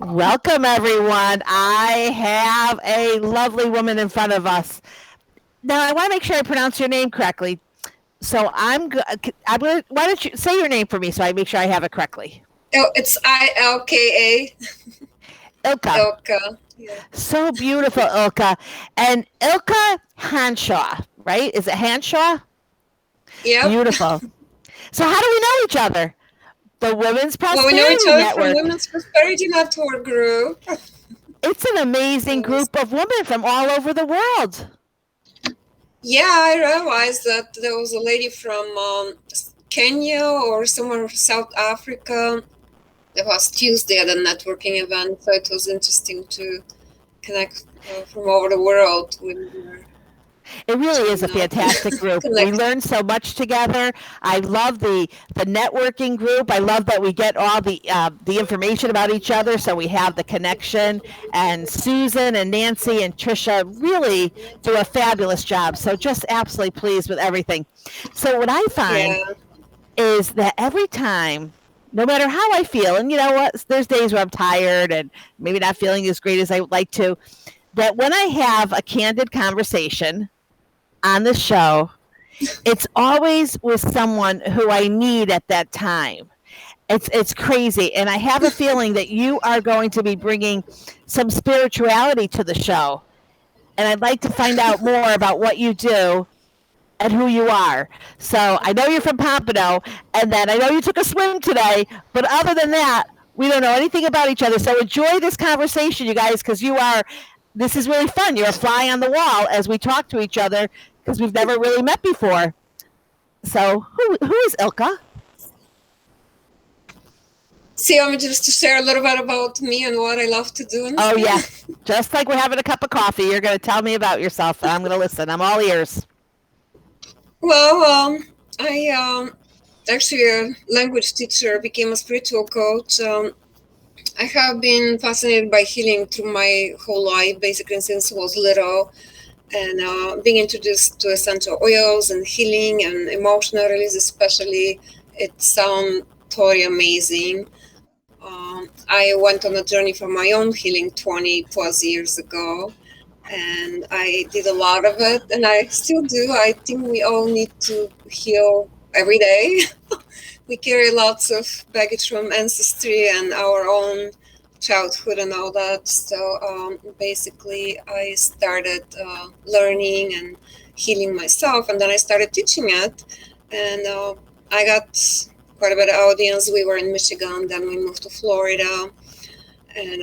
Welcome, everyone. I have a lovely woman in front of us. Now, I want to make sure I pronounce your name correctly. So I'm going to, why don't you say your name for me so I make sure I have it correctly? Oh, it's Ilka. Ilka. Ilka. Yeah. So beautiful, Ilka. And Ilka Handshaw, right? Is it Handshaw? Yep. Beautiful. So, how do we know each other? The Women's Well, we know each Prosperity other from Network. Women's Prosperity Network group. It's an amazing Yes. group of women from all over the world. Yeah, I realized that there was a lady from Kenya or somewhere in South Africa. It was Tuesday at a networking event, so it was interesting to connect from over the world with her. It really is a You know, fantastic group. We connect. learn so much together. I love the networking group. I love that we get all the information about each other, so we have the connection. And Susan and Nancy and Trisha really do a fabulous job. So just absolutely pleased with everything. So what I find Yeah. is that every time, no matter how I feel, and you know what, there's days where I'm tired and maybe not feeling as great as I would like to, that when I have a candid conversation on the show, it's always with someone who I need at that time. It's crazy, and I have a feeling that you are going to be bringing some spirituality to the show, and I'd like to find out more about what you do and who you are. So I know you're from Pompano, and then I know you took a swim today, but other than that, we don't know anything about each other. So enjoy this conversation, you guys, because this is really fun. You're a fly on the wall as we talk to each other because we've never really met before. So who is Ilka? So you want me just to share a little bit about me and what I love to do and Oh stuff? yeah, just like we're having a cup of coffee, you're going to tell me about yourself, and I'm going to listen. I'm all ears. Well, I actually a language teacher, became a spiritual coach. I have been fascinated by healing through my whole life, basically since I was little, and being introduced to essential oils and healing and emotional release, especially. It sounds totally amazing. I went on a journey for my own healing 20 plus years ago, and I did a lot of it, and I still do. I think we all need to heal every day. We carry lots of baggage from ancestry and our own childhood and all that. So basically, I started learning and healing myself, and then I started teaching it, and I got quite a bit of audience. We were in Michigan, then we moved to Florida, and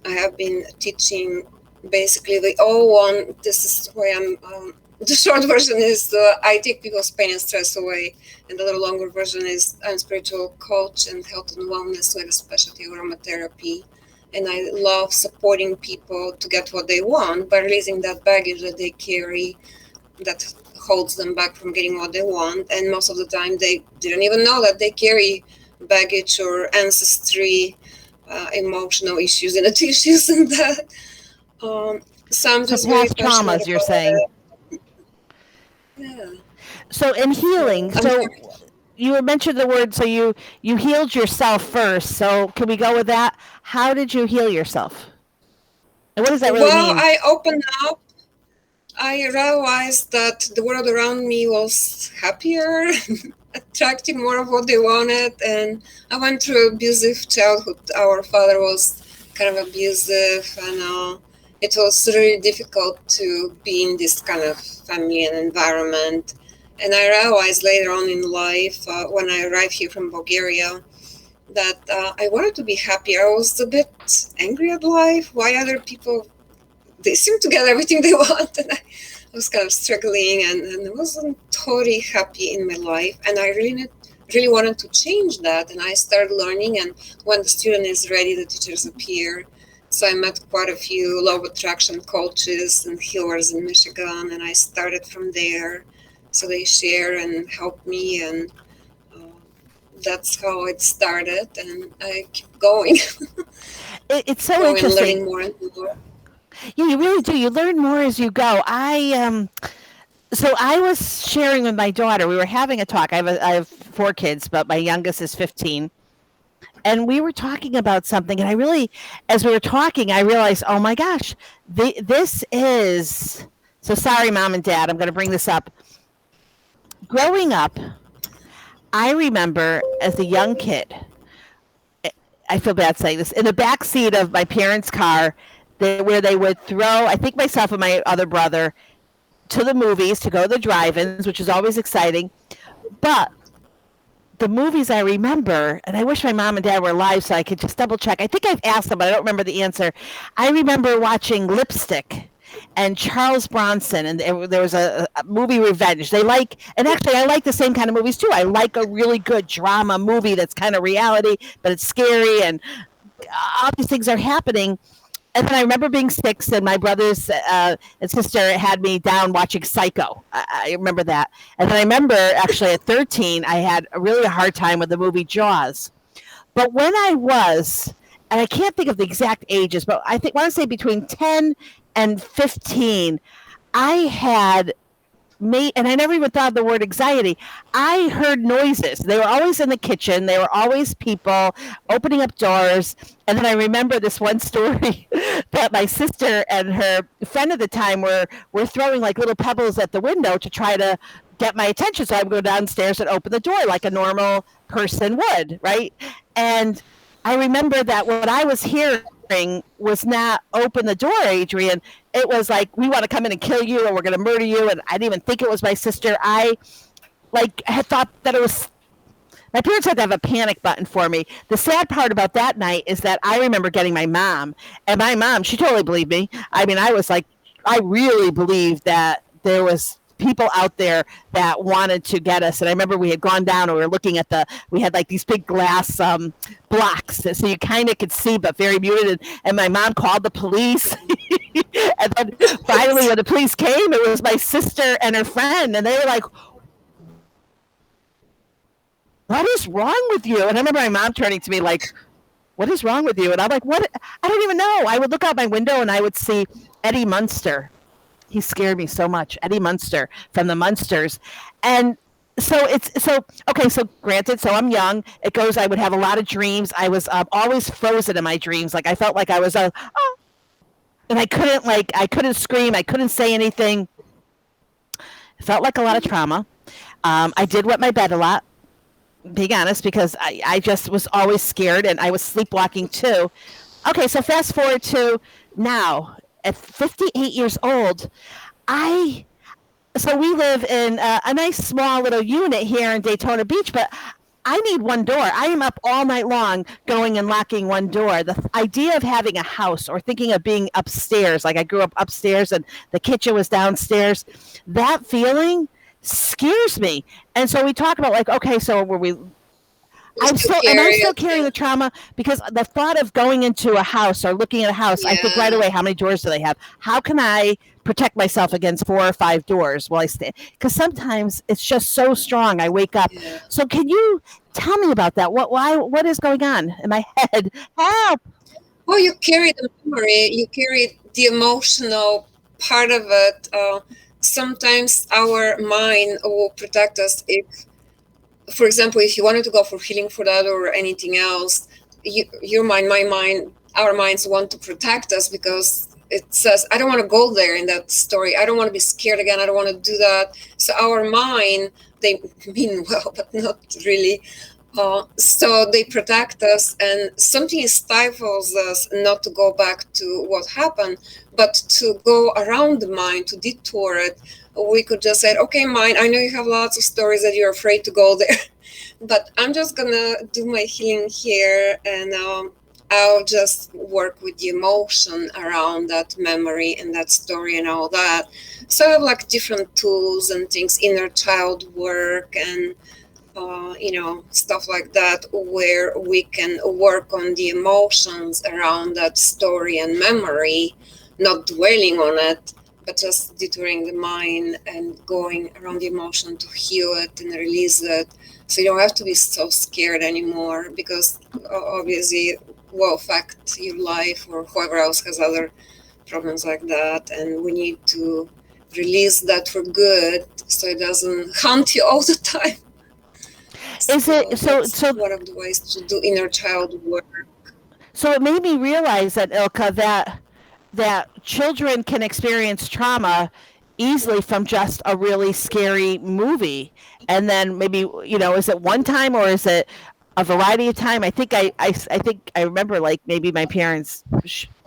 I have been teaching. Basically, we all want. This is why I'm. The short version is I take people's pain and stress away, and the little longer version is I'm a spiritual coach and health and wellness with a specialty aromatherapy, and I love supporting people to get what they want by releasing that baggage that they carry that holds them back from getting what they want. And most of the time, they didn't even know that they carry baggage or ancestry, emotional issues and tissues and that. So I'm So just very past passionate traumas, you're about saying. it. Yeah. So in healing, I'm so you mentioned the word. So you healed yourself first. So can we go with that? How did you heal yourself? And what does that really well, mean? I opened up. I realized that the world around me was happier, attracting more of what they wanted, and I went through abusive childhood. Our father was kind of abusive, and it was really difficult to be in this kind of family and environment. And I realized later on in life, when I arrived here from Bulgaria, that I wanted to be happier. I was a bit angry at life. Why other people, they seem to get everything they want, and I was kind of struggling, and I wasn't totally happy in my life, and I really wanted to change that. And I started learning, and when the student is ready, the teachers appear. So I met quite a few law of attraction coaches and healers in Michigan, and I started from there. So they share and help me, and uh, that's how it started, and I keep going, It's so going and interesting. learning more and more. Yeah, you really do. You learn more as you go. So I was sharing with my daughter. We were having a talk. I have 4 kids, but my youngest is 15. and we were talking about something, and I really, as we were talking, I realized, oh my gosh, this is so sorry, mom and dad. I'm going to bring this up. Growing up, I remember as a young kid, I feel bad saying this, in the back seat of my parents' car, where they would throw, I think myself and my other brother, to the movies to go to the drive-ins, which is always exciting. But the movies I remember, and I wish my mom and dad were alive so I could just double check. I think I've asked them, but I don't remember the answer. I remember watching Lipstick and Charles Bronson, and there was a movie Revenge. They like, and actually I like the same kind of movies too. I like a really good drama movie that's kind of reality, but it's scary, and all these things are happening. And then I remember being 6, and my brothers and sister had me down watching Psycho. I remember that. And then I remember actually at 13, I had a really hard time with the movie Jaws. But when I was, and I can't think of the exact ages, but I want to say between 10 and 15, I had and I never even thought of the word anxiety. I heard noises. They were always in the kitchen. They were always people opening up doors. And then I remember this one story that my sister and her friend at the time were throwing like little pebbles at the window to try to get my attention. So I would go downstairs and open the door like a normal person would, right? And I remember that what I was hearing was not open the door, Adrian. It was like, we want to come in and kill you, or we're going to murder you. And I didn't even think it was my sister. I had thought that it was, my parents had to have a panic button for me. The sad part about that night is that I remember getting my mom, and my mom, she totally believed me. I mean, I was like, I really believed that there was people out there that wanted to get us. And I remember we had gone down and we were looking at we had like these big glass blocks, so you kind of could see, but very muted. And my mom called the police. And then finally, when the police came, it was my sister and her friend. And they were like, what is wrong with you? And I remember my mom turning to me like, what is wrong with you? And I'm like, what? I don't even know. I would look out my window and I would see Eddie Munster. He scared me so much. Eddie Munster from the Munsters. And so okay, so granted, so I'm young. It goes, I would have a lot of dreams. I was always frozen in my dreams. Like I felt like I was, and I couldn't scream. I couldn't say anything. It felt like a lot of trauma. I did wet my bed a lot, being honest, because I just was always scared, and I was sleepwalking too. Okay, so fast forward to now. At 58 years old, so we live in a nice small little unit here in Daytona Beach, but I need one door. I am up all night long going and locking one door. The idea of having a house or thinking of being upstairs, like I grew up upstairs and the kitchen was downstairs, that feeling scares me. And so we talk about like, okay, so I'm still carrying the trauma, because the thought of going into a house or looking at a house, yeah. I think right away, how many doors do they have? How can I protect myself against 4 or 5 doors while I stand? Because sometimes it's just so strong. I wake up. Yeah. So can you tell me about that? What is going on in my head? Help! Well, you carry the memory. You carry the emotional part of it. Sometimes our mind will protect us if, for example, if you wanted to go for healing for that or anything else, your mind, my mind, our minds want to protect us because it says, I don't want to go there in that story. I don't want to be scared again. I don't want to do that. So our mind, they mean well, but not really. So they protect us, and something stifles us not to go back to what happened, but to go around the mind, to detour it. We could just say, okay, mind, I know you have lots of stories that you're afraid to go there, but I'm just going to do my healing here, and I'll just work with the emotion around that memory and that story and all that. So I have like different tools and things, inner child work and, stuff like that, where we can work on the emotions around that story and memory, not dwelling on it, but just detouring the mind and going around the emotion to heal it and release it. So you don't have to be so scared anymore, because obviously will affect your life, or whoever else has other problems like that. And we need to release that for good so it doesn't haunt you all the time. Is it So so that's so one of the ways to do inner child work. so it made me realize that, Ilka, that children can experience trauma easily from just a really scary movie. And then maybe, is it one time or is it a variety of time? I think I remember, like, maybe my parents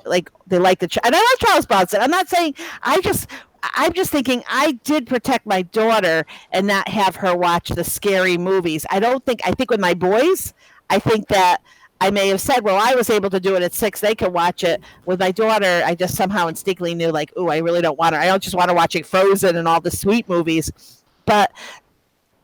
like they like and I love Charles Bronson. I'm not saying I just I'm just thinking I did protect my daughter and not have her watch the scary movies. I think with my boys, I think that I may have said, well, I was able to do it at 6. They can watch it. With my daughter, I just somehow instinctively knew, like, oh, I really don't want her. I don't just want her watching Frozen and all the sweet movies. But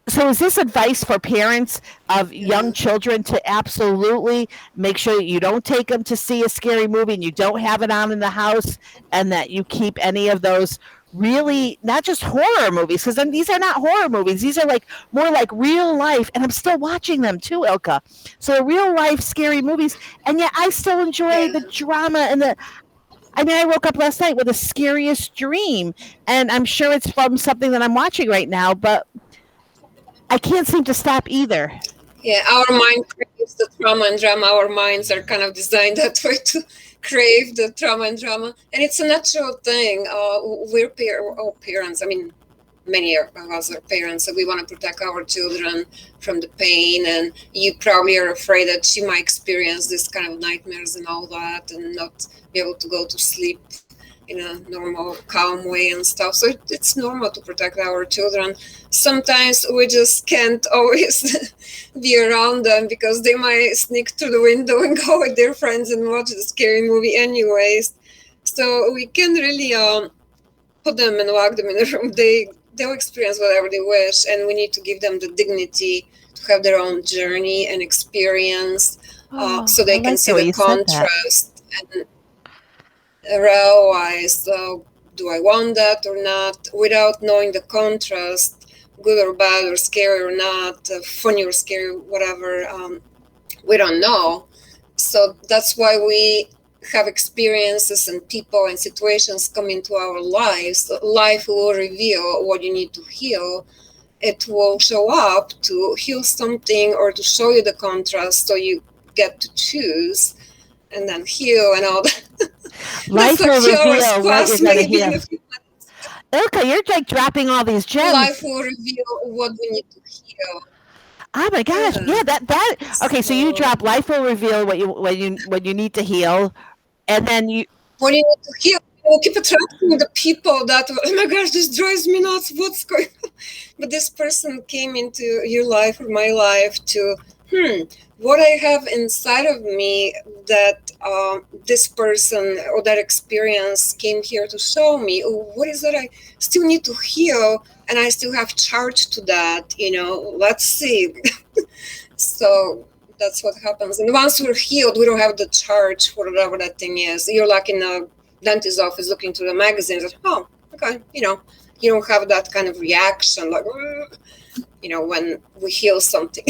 so is this advice for parents of Yeah. young children to absolutely make sure that you don't take them to see a scary movie and you don't have it on in the house, and that you keep any of those really not just horror movies, because these are not horror movies, these are like more like real life, and I'm still watching them too, Ilka. So real life scary movies, and yet I still enjoy Yeah. the drama and the I mean, I woke up last night with the scariest dream, and I'm sure it's from something that I'm watching right now, but I can't seem to stop either. Yeah, our mind craves the trauma and drama. Our minds are kind of designed that way to crave the trauma and drama, and it's a natural thing. All parents. I mean, many of us are parents, so we want to protect our children from the pain. And you probably are afraid that she might experience this kind of nightmares and all that, and not be able to go to sleep in a normal, calm way and stuff. So it's normal to protect our children. Sometimes we just can't always be around them because they might sneak through the window and go with their friends and watch the scary movie anyways. So we can really put them and lock them in a room. They'll experience whatever they wish, and we need to give them the dignity to have their own journey and experience, so they I can like see the way the you said that. contrast and realize, do I want that or not, without knowing the contrast, good or bad or scary or not, funny or scary, whatever. We don't know. So that's why we have experiences and people and situations come into our lives. Life will reveal what you need to heal. It will show up to heal something or to show you the contrast, so you get to choose and then heal and all that. Life That's a will few hours reveal what you're class, going to maybe in heal. a few months. Ilka, you're like dropping all these Life gems. will reveal what we need to heal. Oh my gosh. Yeah. Yeah, that okay, so you So drop life will reveal what you need to heal, and then you what you need to heal, we'll keep attracting the people that, oh my gosh, this drives me nuts. What's going on? But this person came into your life or my life to, what I have inside of me that this person or that experience came here to show me. Oh, what is that I still need to heal? And I still have charge to that, let's see. So that's what happens. And once we're healed, we don't have the charge for whatever that thing is. You're like in a dentist's office looking through the magazines. Like, oh, okay, you don't have that kind of reaction, like, when we heal something.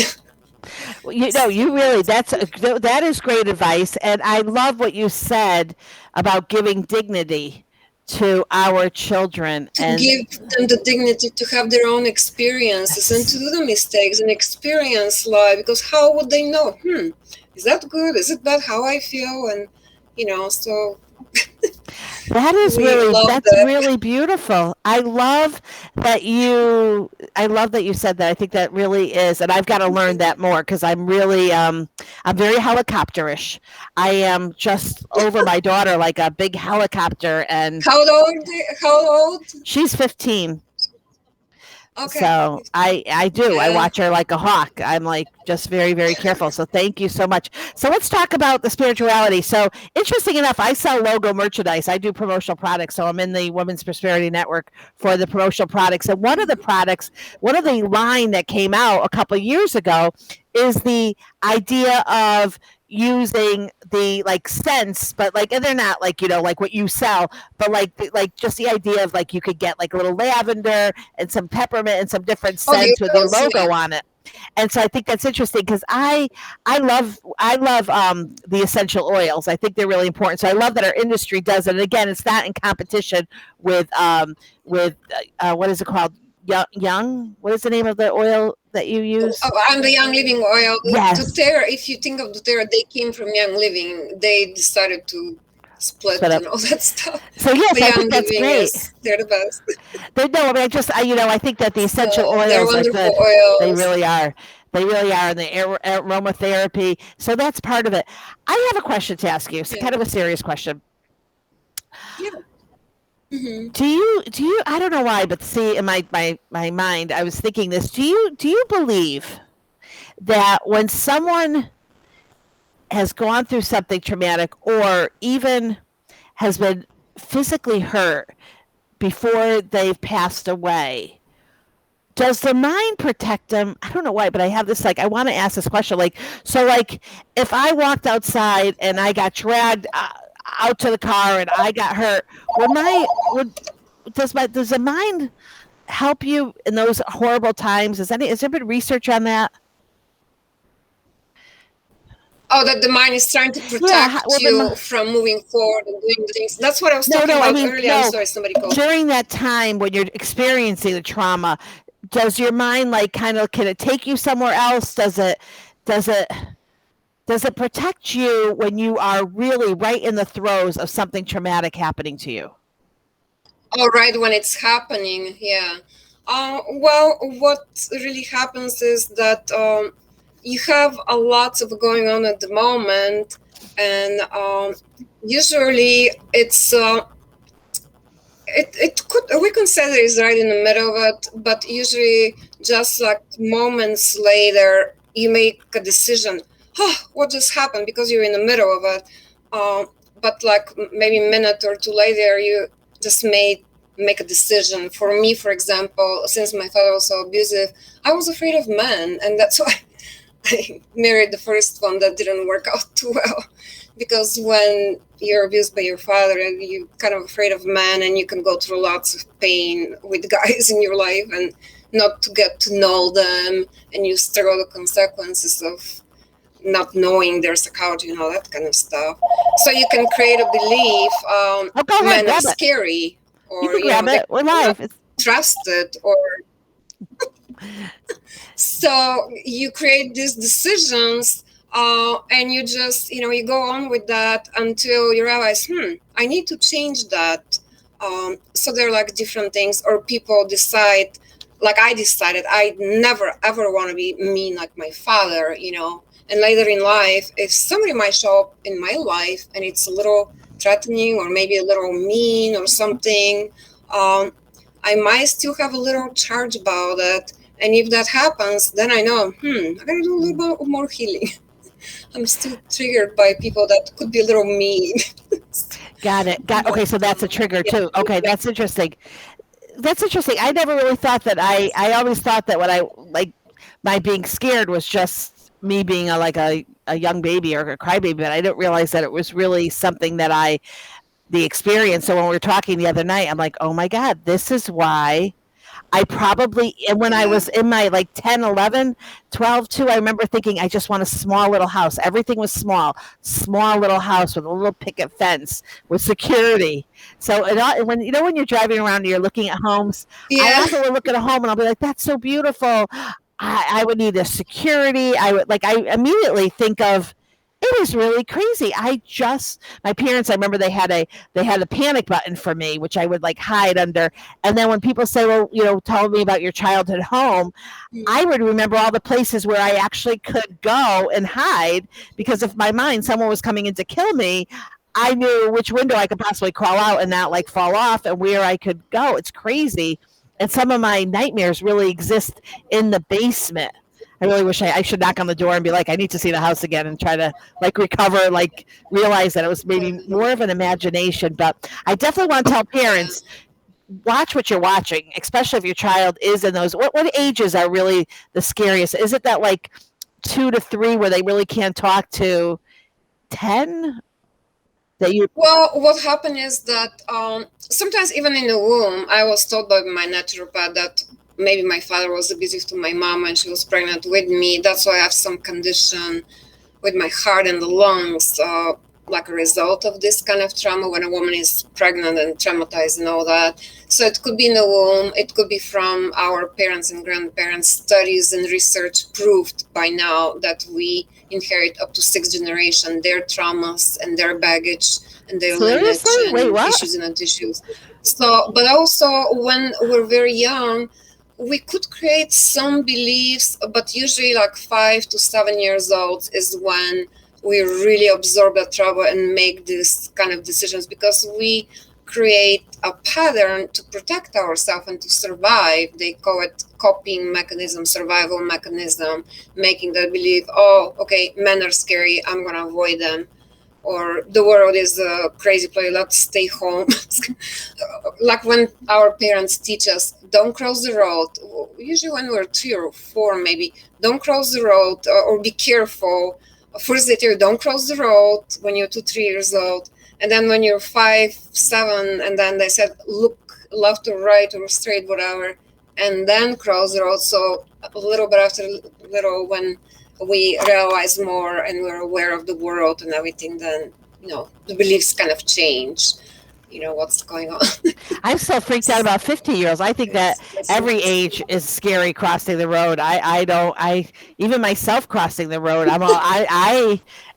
you really that is great advice, and I love what you said about giving dignity to our children. To And give them the dignity to have their own experiences and to do the mistakes and experience life, because how would they know, is that good, is it bad, how I feel? And so that's really beautiful. I love that you said that. I think that really is, and I've got to learn that more, because I'm really I'm very helicopterish. I am just over my daughter like a big helicopter. And how old? She's 15. Okay. So I do. I Yeah. watch her like a hawk. I'm like just very, very careful. So thank you so much. So let's talk about the spirituality. So interesting enough, I sell logo merchandise. I do promotional products. So I'm in the Women's Prosperity Network for the promotional products. And one of the line that came out a couple of years ago is the idea of using the like scents, but like, and they're not like, like what you sell, but like just the idea of like you could get like a little lavender and some peppermint and some different scents with your logo on it. And so I think that's interesting, because I love the essential oils. I think they're really important. So I love that our industry does it. And again, it's not in competition with what is it called? Young. What is the name of the oil? that you use? And the Young Living oil. Yes. doTERRA, if you think of doTERRA, they came from Young Living. They decided to split Split up. and all that stuff. So yes, The I Young think that's Living great. they're the best. No, I mean, I think that the essential So they're oils are wonderful good. They oils. really are. They really are, and the aromatherapy. So that's part of it. I have a question to ask you. It's kind of a serious question. Yeah. Mm-hmm. Do you? I don't know why, but see, in my mind, I was thinking this. Do you believe that when someone has gone through something traumatic, or even has been physically hurt before they've passed away, does the mind protect them? I don't know why, but I have this, like, I want to ask this question. Like, so, like, if I walked outside and I got dragged out to the car and I got hurt, does the mind help you in those horrible times? Has there been research on that? Oh, that the mind is trying to protect you from moving forward and doing things. That's what I was talking about earlier. I'm sorry, somebody called. During that time when you're experiencing the trauma, does your mind, like, kind of, can it take you somewhere else? Does it protect you when you are really right in the throes of something traumatic happening to you? Oh, right, when it's happening, yeah. Well, what really happens is that you have a lot of going on at the moment, and usually it's we can say that it's right in the middle of it, but usually just like moments later you make a decision. Oh, what just happened? Because you're in the middle of it. But like maybe a minute or two later, you just make a decision. For me, for example, since my father was so abusive, I was afraid of men, and that's why I married the first one that didn't work out too well. Because when you're abused by your father, you're kind of afraid of men, and you can go through lots of pain with guys in your life and not to get to know them, and you struggle the consequences of not knowing their psychology and all that kind of stuff. So you can create a belief men are scary, or we're live. Trusted, or so you create these decisions, and you just you go on with that until you realize, I need to change that. So they're like different things, or people decide, like I decided I never ever want to be mean like my father, and later in life, if somebody might show up in my life and it's a little threatening or maybe a little mean or something, I might still have a little charge about it. And if that happens, then I know, I gotta do a little bit more healing. I'm still triggered by people that could be a little mean. Got it. Okay, so that's a trigger too. Okay, that's interesting. I never really thought that. I always thought that what I like, my being scared was just me being a young baby or a crybaby, but I didn't realize that it was really something that the experience. So when we were talking the other night, I'm like, oh my God, this is why I probably, and when I was in my 10, 11, 12 too, I remember thinking, I just want a small little house. Everything was small little house with a little picket fence with security. So when you're driving around and you're looking at homes, I also would look at a home and I'll be like, that's so beautiful. I would need a security. I immediately think of, it is really crazy. My parents, I remember they had a panic button for me, which I would hide under. And then when people say, well, tell me about your childhood home, I would remember all the places where I actually could go and hide, because if my mind, someone was coming in to kill me, I knew which window I could possibly crawl out and not fall off, and where I could go. It's crazy. And some of my nightmares really exist in the basement. I really wish I should knock on the door and be like, I need to see the house again, and try to recover, realize that it was maybe more of an imagination. But I definitely want to tell parents, watch what you're watching, especially if your child is in those. What ages are really the scariest? Is it that 2 to 3 where they really can't talk, to 10? Well, what happened is that sometimes even in the womb, I was told by my naturopath that maybe my father was abusive to my mom when she was pregnant with me. That's why I have some condition with my heart and the lungs. like a result of this kind of trauma when a woman is pregnant and traumatized and all that. So it could be in the womb, it could be from our parents and grandparents. Studies and research proved by now that we inherit up to 6 generations their traumas and their baggage and their lineage Seriously? Wait, and what? issues and issues. So, but also when we're very young, we could create some beliefs, but usually like 5 to 7 years old is when we really absorb that trauma and make these kind of decisions, because we create a pattern to protect ourselves and to survive. They call it coping mechanism, survival mechanism, making that belief, oh, okay, men are scary, I'm going to avoid them. Or the world is a crazy place, let's stay home. Like when our parents teach us, don't cross the road, usually when we're 3 or 4 maybe, don't cross the road, or be careful. First they tell you, don't cross the road when you're 2, 3 years old. And then when you're 5, 7, and then they said, look left or right or straight, whatever, and then cross the road. So a little bit after little, when we realize more and we're aware of the world and everything, then, the beliefs kind of change. What's going on. I'm so freaked out about 50-year-olds. I think that every age is scary crossing the road. I don't, even myself crossing the road,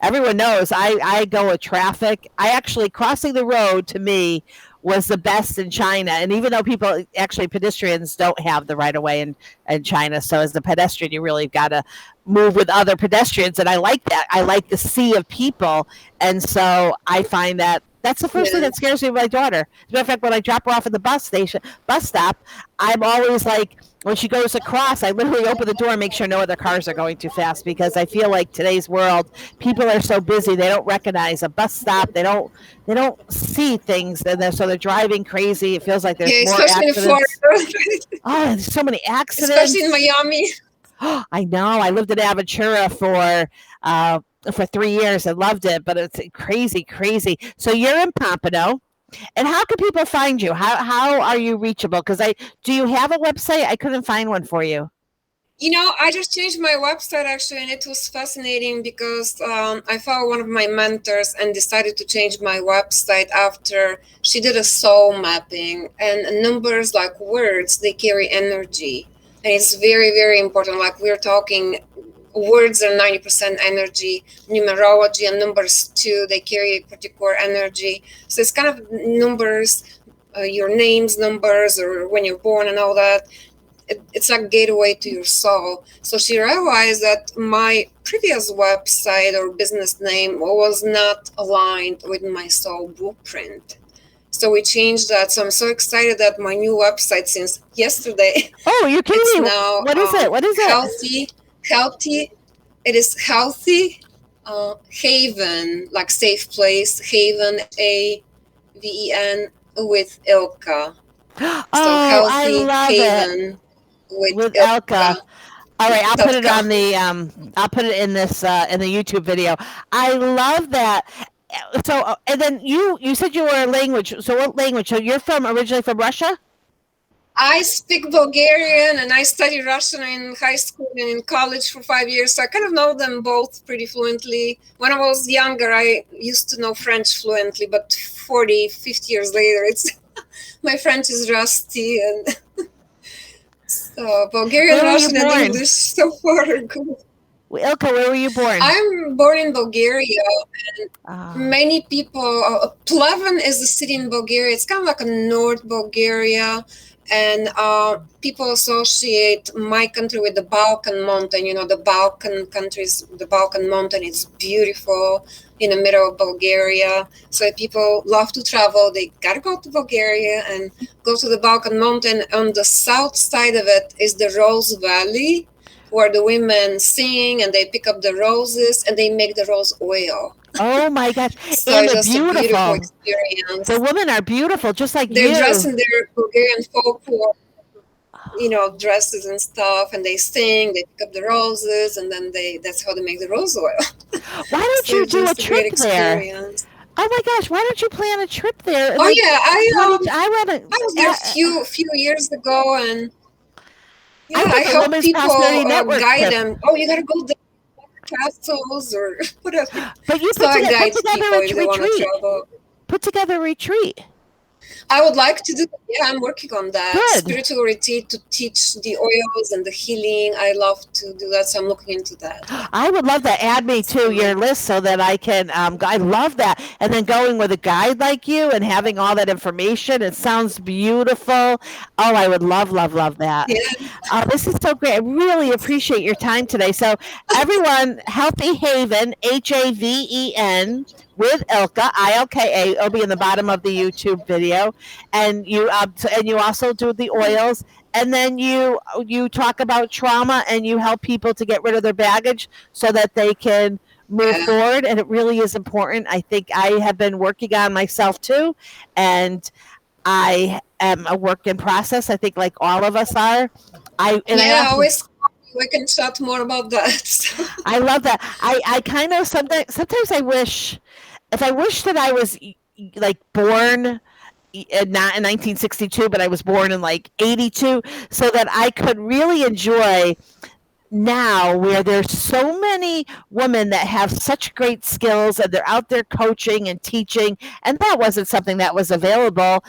everyone knows I go with traffic. I actually, crossing the road to me was the best in China. And even though pedestrians don't have the right of way in China. So as the pedestrian, you really got to move with other pedestrians. And I like that. I like the sea of people. And so I find that's the first thing that scares me with my daughter. As a matter of fact, when I drop her off at the bus stop, I'm always like, when she goes across, I literally open the door and make sure no other cars are going too fast, because I feel like today's world, people are so busy, they don't recognize a bus stop. They don't see things, and they're driving crazy. It feels like there's more accidents. In Florida. Oh, there's so many accidents. Especially in Miami. I know. I lived in Aventura for 3 years. I loved it, but it's crazy, crazy. So you're in Pompano, and how can people find you? How are you reachable? Do you have a website? I couldn't find one for you. I just changed my website actually, and it was fascinating because I followed one of my mentors and decided to change my website after she did a soul mapping, and numbers like words, they carry energy. And it's very, very important. Like we're talking, words are 90% energy, numerology and numbers too, they carry particular energy. So it's kind of numbers, your names, numbers, or when you're born and all that. It's like gateway to your soul. So she realized that my previous website or business name was not aligned with my soul blueprint. So we changed that. So I'm so excited that my new website since yesterday. Oh, you're kidding me. Now, what is it? What is it? Healthy. It is healthy haven, like safe place, haven, AVEN, with Ilka. So healthy, I love haven it. With Ilka. All right, I'll put it on the I'll put it in this in the YouTube video. I love that. So and then you said you were a language. So what language? So you're originally from Russia? I speak Bulgarian, and I studied Russian in high school and in college for 5 years. So I kind of know them both pretty fluently. When I was younger, I used to know French fluently, but 40, 50 years later, my French is rusty. And so Bulgarian, Russian, and English so far are good. Ilka, where were you born? I'm born in Bulgaria, and many people, Pleven is the city in Bulgaria. It's kind of like a North Bulgaria. And people associate my country with the Balkan mountain. The Balkan countries, the Balkan mountain is beautiful in the middle of Bulgaria. So if people love to travel, they gotta go to Bulgaria and go to the Balkan mountain. On the south side of it is the Rose Valley, where the women sing and they pick up the roses and they make the rose oil. Oh my gosh. So and it's just beautiful. A beautiful experience. The women are beautiful, just like they're you. dressed in their Bulgarian folklore, dresses and stuff, and they sing, they pick up the roses, and then that's how they make the rose oil. Why don't you do a trip there? Oh my gosh, why don't you plan a trip there? Oh yeah, I was there a few years ago, and I help people guide them. Oh, you gotta go there. castles or whatever. But you So I put guide together people a if they want to retreat. travel. Put together a retreat. I would like to do. Yeah, I'm working on that Good. spiritual retreat to teach the oils and the healing. I love to do that, so I'm looking into that. I would love to add me to your So, list so that I can. I love that, and then going with a guide like you and having all that information. It sounds beautiful. Oh, I would love that. yeah, This is so great. I really appreciate your time today. So, everyone, Healthy Haven, Haven, with Ilka, Ilka. It'll be in the bottom of the YouTube video, and you also do the oils, and then you talk about trauma and you help people to get rid of their baggage so that they can move yeah, forward. And it really is important. I think I have been working on myself too, and I am a work in process. I think like all of us are. I yeah. also Always we can chat more about that. So, I love that. I kind of sometimes I wish if I wish that I was like born not in 1962, but I was born in like 82, so that I could really enjoy now where there's so many women that have such great skills and they're out there coaching and teaching, and that wasn't something that was available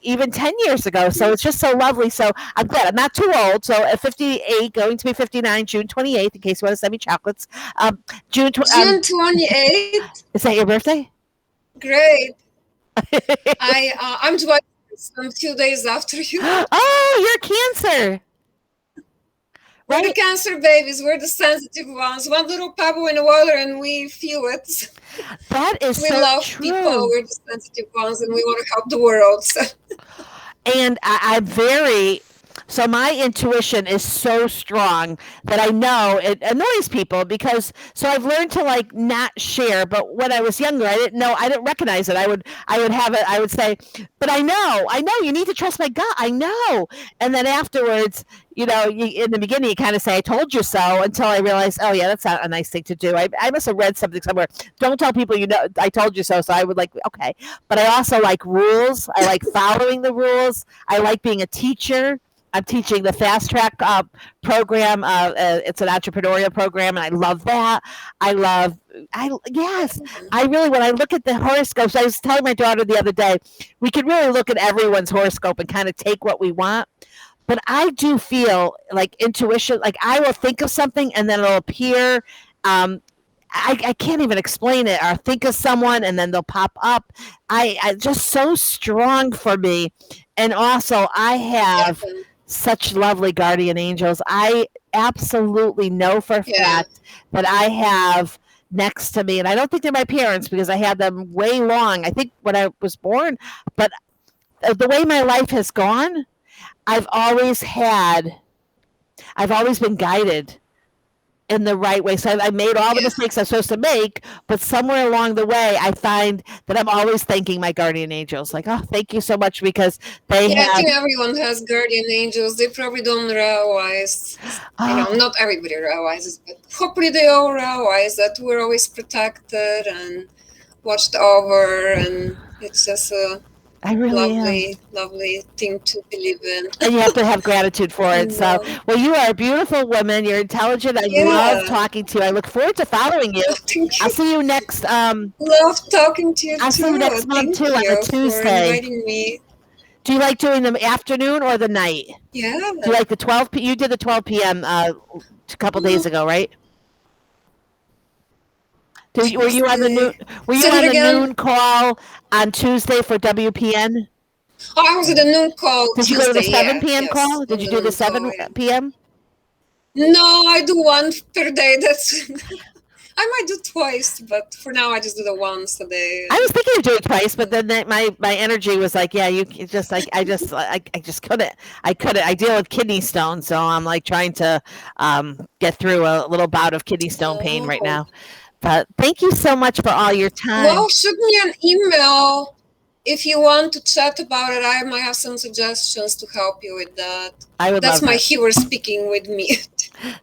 even 10 years ago. So it's just so lovely. So I'm glad I'm not too old. So at 58, going to be 59, June 28th, in case you want to send me chocolates. June 28th. Is that your birthday? Great. I'm July. I'm 2 days after you. Oh, you're Cancer. We're the Right? cancer babies. We're the sensitive ones. One little pebble in the water and we feel it. That is We so love people. true. We're the sensitive ones and we want to help the world. So, And I'm very so my intuition is so strong that I know it annoys people because so I've learned to like not share. But when I was younger, I didn't recognize it. I would have it. I would say, but I know you need to trust my gut. I know. And then afterwards, in the beginning, you kind of say, I told you so, until I realized, oh, yeah, that's not a nice thing to do. I must have read something somewhere. Don't tell people, I told you so. So I would like, okay. But I also like rules. I like following the rules. I like being a teacher. I'm teaching the Fast Track program. It's an entrepreneurial program, and I love that. Yes, I really, when I look at the horoscopes, I was telling my daughter the other day, we could really look at everyone's horoscope and kind of take what we want. But I do feel like intuition, like I will think of something and then it'll appear. I can't even explain it, or think of someone and then they'll pop up. I just so strong for me. And also, I have yeah. such lovely guardian angels. I absolutely know for a Yeah. fact that I have next to me, and I don't think they're my parents because I had them way long. I think when I was born, but the way my life has gone, I've always had, I've always been guided in the right way. So I made all the Yeah. mistakes I'm supposed to make, but somewhere along the way, I find that I'm always thanking my guardian angels. Like, oh, thank you so much because they Yeah, I have. think everyone has guardian angels. They probably don't realize, Oh, not everybody realizes, but hopefully they all realize that we're always protected and watched over, and it's just a I really am. lovely thing to believe in. And you have to have gratitude for it. And So, well, you are a beautiful woman. You're intelligent. I love yeah, talking to you. I look forward to following you. thank I'll you. see you next. Love talking to you I'll see you too. next month Thank too on a you for Tuesday. inviting me. Do you like doing the afternoon or the night? Yeah. Do you like the 12 p.m.? You did the 12 p.m. A couple days ago, right? Were you on the noon? Were you Say on it the again. noon call on Tuesday for WPN? Oh, I was at the noon call Did you Tuesday. go to the 7 Yeah, p.m. yes, call? on Did you the do the noon 7 call, yeah. p.m.? No, I do one per day. That's I might do twice, but for now I just do the once a day. I was thinking of doing twice, but then my energy was like, yeah, you just like I just couldn't. I couldn't. I deal with kidney stone, so I'm like trying to get through a little bout of kidney stone pain right Oh. now. But thank you so much for all your time. Well, shoot me an email if you want to chat about it. I might have some suggestions to help you with that. I would That's love my that. healer speaking with me.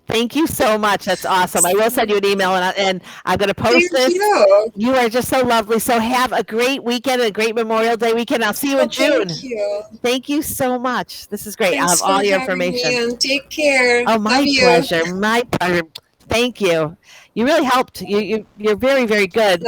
Thank you so much. That's awesome. I will send you an email, and I'm going to post Thank this. you. You are just so lovely. So have a great weekend, a great Memorial Day weekend. I'll see you in Well, June. thank you. Thank you so much. This is great. I Thanks have all for your having me information. and take care. Oh, my Love you. pleasure. My pleasure. Thank you. You really helped. You're very, very good.